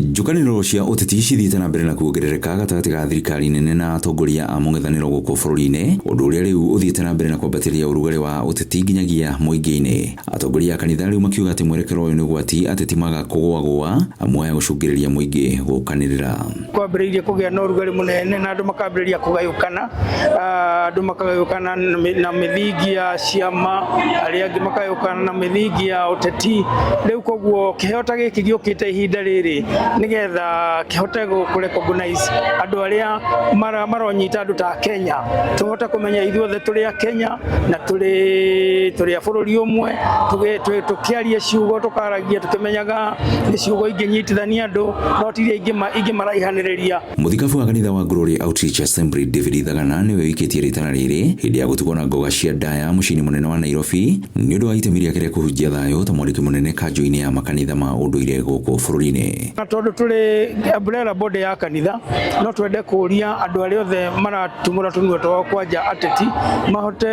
Njukaniro cia uteti cithiite na mbere na kuongerereka gatagati ga thirikari nene na atongoria a mung'ethaniro guku bururi-ini, undu uria riu uthiite na mbere na kwambatiria urugari wa uteti nginyagia muingi-ini. Atongoria a kanitha riu makiuga ati mwerekero uyu ni gwati ateti maga kugwagwa amwe ya gucungiriria muingi gukanirira. Kwambiriirie kugia na urugari munene na andu makambiriria kugayukana, andu makagayukana na mithingi ya ciama, aria angi makagayukana na mithingi ya uteti. Riu koguo kihota giki giukite ihinda riri nigetha kihote kurecognize andu aria maronyita andu ta Kenya, tuhota kumenya ithuothe turi a Kenya na turi a bururi umwe, tukiaria ciugo tukaragia tukimenyaga ni ciugo inginyitithania andu no tiria ingi maraihaniriria. Muthikabu wa kanitha wa Glory Outreach Assembly David Thagana niwe wikitie ritana riri hindi ya gutukwo na ngoga cia ndaya mucini munene wa Nairobi ni undu wa itemi riake ria kuhunjia thayo ta mwandiki munene kanjo-ini ya makanitha ma unduire guku bururi-ini. Tondu turi umbrella body ya kanitha no twende kuria andu aria othe maratumura tunua twa kwanja ateti mahote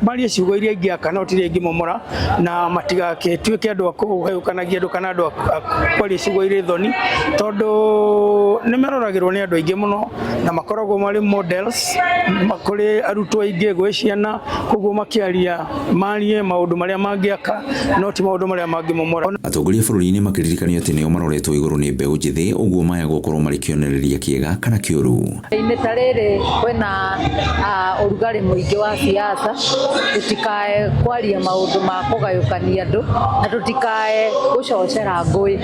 marie ciugo iria ingiaka no tiria ingimomora na matigakituike andu akugayukanagia andu kana andu kwaria ciugo iria thoni, tondu ni meroragirwo ni andu aingi muno na makoragwo mari models makuri arutwo aingi gwe ciana, koguo makiaria marie maundu maria mangiaka no ti maundu maria mangimomora. Atongoria bururi-ini makiririkania ati nio maroretwo iguru ni mbeu njithi, uguo maya gukorwo marikionereria kiega kana kiuru. Ine tarere kwena urugari muingi wa siasa, tutikae kwaria maundu ma kugayukania andu na tutikae gucocera ngui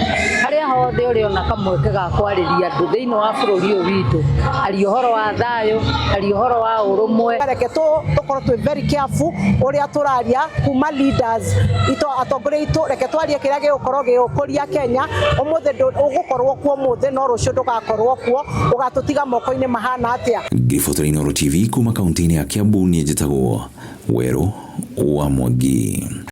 haria hothe uri ona kamweke ga kwariria andu thiini wa bururi uyu witu, ari uhoro wa thayo, ari uhoro wa urumwe. Reke tukorwo twi very careful uria turaria kuma leaders ito atongoria itu, reke twarie kiria gigukorwo gigukuria Kenya umuthi ugukorwo kuo umuthi no rucio ndugakorwo kuo ugatutiga moko-ini mahana atia. Grifoto Inooro TV kuma kaunti-ini ya Kiambu ni njitagwo Weru wa Mwangi.